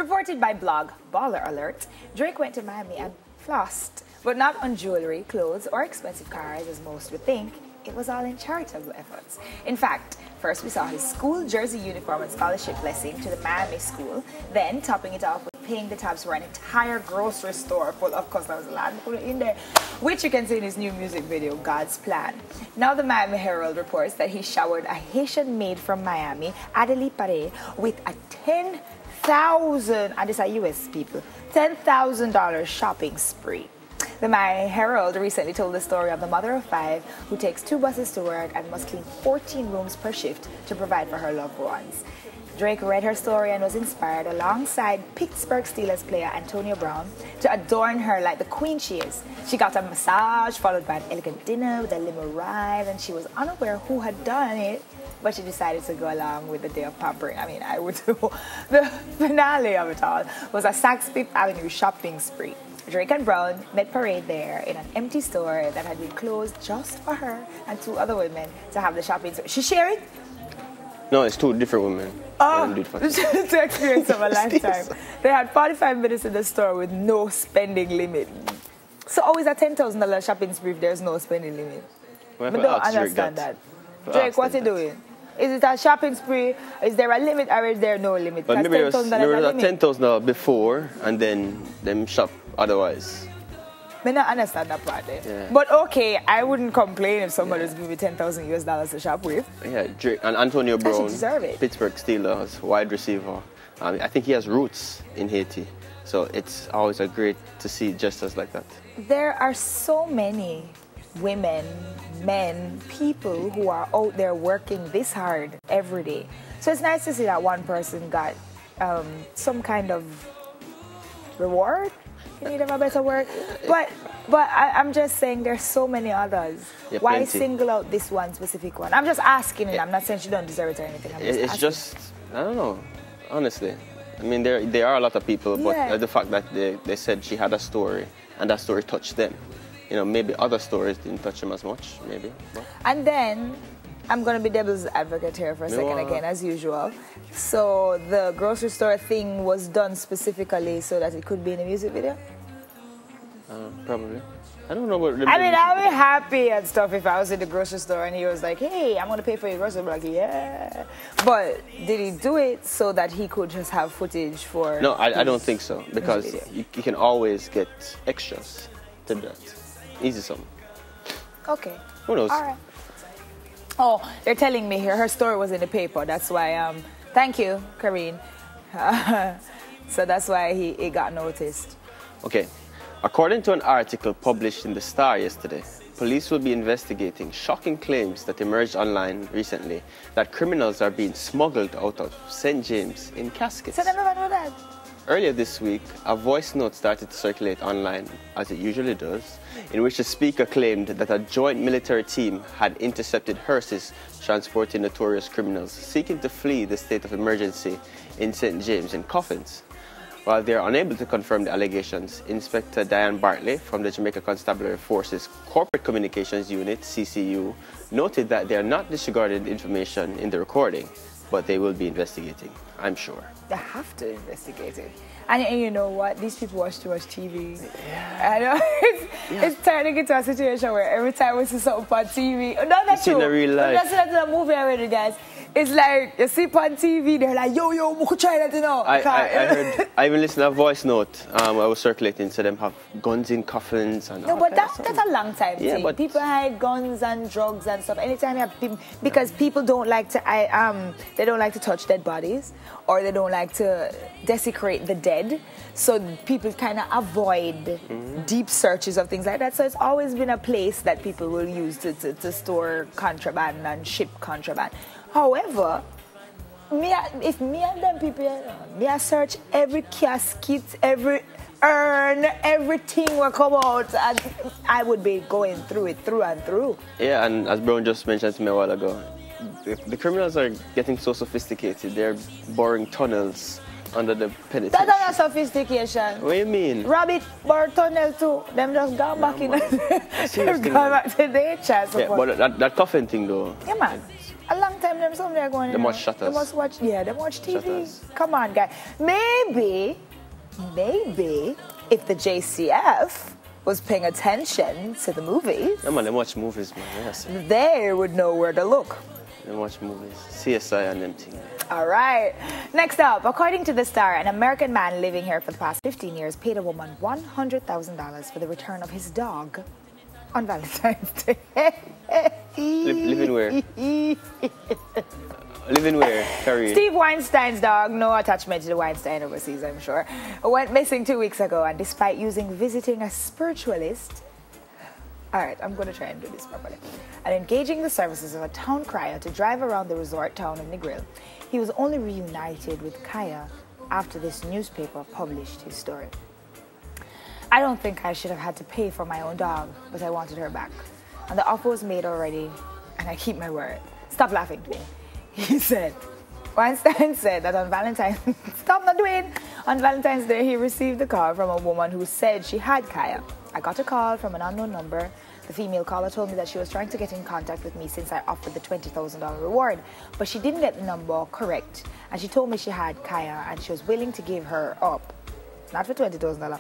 Reported by blog Baller Alert, Drake went to Miami and flossed, but not on jewelry, clothes, or expensive cars as most would think. It was all in charitable efforts. In fact, first we saw his school jersey uniform and scholarship blessing to the Miami school, then topping it off with paying the tabs for an entire grocery store full of customers. A lot put it in there, which you can see in his new music video, God's Plan. Now the Miami Herald reports that he showered a Haitian maid from Miami, Adelie Pare, with a $10,000, and these are US people, $10,000 shopping spree. The Miami Herald recently told the story of the mother of 5 who takes 2 buses to work and must clean 14 rooms per shift to provide for her loved ones. Drake read her story and was inspired alongside Pittsburgh Steelers player Antonio Brown to adorn her like the queen she is. She got a massage followed by an elegant dinner with a limo ride, and she was unaware who had done it, but she decided to go along with the day of pampering. I mean, I would do. The finale of it all was a Saks Fifth Avenue shopping spree. Drake and Brown met Parade there in an empty store that had been closed just for her and 2 other women to have the shopping spree. She shared it? No, it's 2 different women. Oh, to experience of a lifetime. They had 45 minutes in the store with no spending limit. So always a $10,000 shopping spree if there's no spending limit. Well, but don't understand that. Drake, what's he doing? Is it a shopping spree? Is there a limit or is there no limit? But maybe there was $10,000 before and then them shop otherwise. I don't understand that part there. Yeah. But okay, I wouldn't complain if somebody's giving me $10,000 US to shop with. Yeah, Drake and Antonio Brown, Pittsburgh Steelers, wide receiver. I think he has roots in Haiti. So it's always great to see gestures like that. There are so many women, men, people who are out there working this hard every day. So it's nice to see that one person got some kind of reward. You need a better word. But I'm just saying there's so many others. Yeah, why plenty. Single out this one specific one? I'm just asking it. I'm not saying she don't deserve it or anything. It's just, I don't know, honestly. I mean, there are a lot of people, but the fact that they said she had a story and that story touched them. You know, maybe other stories didn't touch them as much, maybe. But. And then, I'm going to be devil's advocate here for a second again, as usual. So, the grocery store thing was done specifically so that it could be in a music video? Probably. I don't know what... I mean, I'd be happy and stuff if I was in the grocery store and he was like, hey, I'm going to pay for your grocery. I'm like, yeah. But did he do it so that he could just have footage for... No, I don't think so. Because you can always get extras to that. Easy sum. Okay. Who knows? All right. Oh, they're telling me here her story was in the paper. That's why, thank you, Karine. So that's why he got noticed. Okay. According to an article published in The Star yesterday, police will be investigating shocking claims that emerged online recently that criminals are being smuggled out of St. James in caskets. So I never know that. Earlier this week, a voice note started to circulate online, as it usually does, in which the speaker claimed that a joint military team had intercepted hearses transporting notorious criminals seeking to flee the state of emergency in St. James in coffins. While they are unable to confirm the allegations, Inspector Diane Bartley from the Jamaica Constabulary Force's Corporate Communications Unit, CCU, noted that they are not disregarding information in the recording, but they will be investigating, I'm sure. They have to investigate it. And you know what? These people watch too much TV. Yeah. I know. It's turning into a situation where every time we see something on TV... No, that's true. In real life. That's not a movie already, guys. It's like, you see on TV, they're like, yo, we could try that, you know. I heard, I even listened to a voice note I was circulating, so them have guns in coffins and no, but that's a long time thing. But people hide guns and drugs and stuff. Anytime you have people, because people don't like to, they don't like to touch dead bodies, or they don't like to desecrate the dead. So people kind of avoid deep searches of things like that. So it's always been a place that people will use to store contraband and ship contraband. However, if me and them people, I search every casket, every urn, everything will come out, and I would be going through it through and through. Yeah, and as Brown just mentioned to me a while ago, the criminals are getting so sophisticated. They're boring tunnels under the penitentiary. That's not sophistication. What do you mean? Rabbit bore tunnel too. Them just gone back in. They've gone back to nature. Yeah, but that coffin thing though. Yeah, man. A long time them something are going on. They watch Shutters. They must watch, yeah, they watch TV. Shutters. Come on, guys. Maybe if the JCF was paying attention to the movies, Yeah, man, they watch movies, man. Yes. they would know where to look. They watch movies. CSI and them things. All right. Next up, according to the Star, an American man living here for the past 15 years paid a woman $100,000 for the return of his dog on Valentine's Day. Living where? Living where? Carrie. Steve Weinstein's dog, no attachment to the Weinstein overseas, I'm sure, went missing 2 weeks ago, and despite visiting a spiritualist, all right, I'm going to try and do this properly, and engaging the services of a town crier to drive around the resort town of Negril, he was only reunited with Kaya after this newspaper published his story. I don't think I should have had to pay for my own dog, but I wanted her back. And the offer was made already, and I keep my word. Stop laughing to me. He said, Weinstein said that on Valentine's, stop not doing. On Valentine's Day, he received a call from a woman who said she had Kaya. I got a call from an unknown number. The female caller told me that she was trying to get in contact with me since I offered the $20,000 reward, but she didn't get the number correct. And she told me she had Kaya and she was willing to give her up, not for $20,000,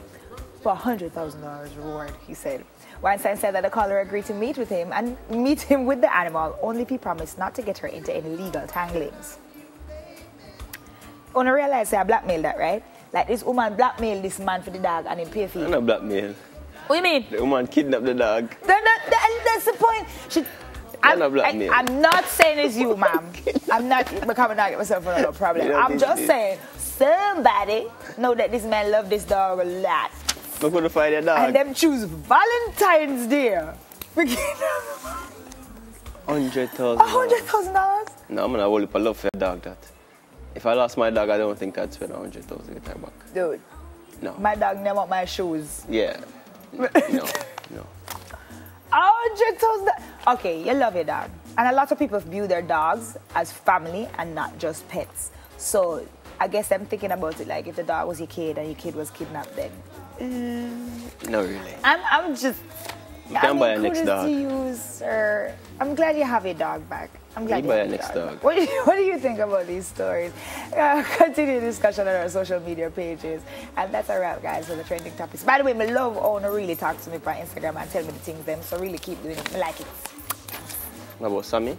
for $100,000 reward, he said. Weinstein said that the caller agreed to meet with him and meet him with the animal, only if he promised not to get her into any legal tanglings. Wanna realize I blackmailed that, right? Like this woman blackmailed this man for the dog and him pay for it. I'm not blackmail. What do you mean? The woman kidnapped the dog. That's the point. I'm not saying it's you, ma'am. I'm not becoming not get myself in no problem. I'm just saying somebody know that this man loved this dog a lot. I'm going to find your dog. And them choose Valentine's Day. $100,000. $100,000? No, I'm going to hold up a love for a dog that. If I lost my dog, I don't think I'd spend $100,000 to get her back. Dude. No. My dog never want my shoes. Yeah. No. $100,000. Okay, you love your dog. And a lot of people view their dogs as family and not just pets. So I guess I'm thinking about it like if the dog was your kid and your kid was kidnapped then. No, really. I'm just... You can buy a next dog. To you, sir. I'm glad you have your dog back. I'm glad you buy have a your next dog. dog. What do you think about these stories? Continue the discussion on our social media pages. And that's a wrap, guys, for the trending topics. By the way, I love how to really talk to me on Instagram and tell me the things them. So really keep doing it. I like it. What about Sammy?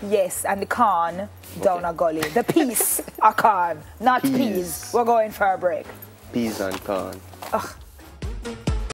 Yes, and the corn down a gully. The peas are corn, not peas. We're going for a break. Peas and corn. Ugh.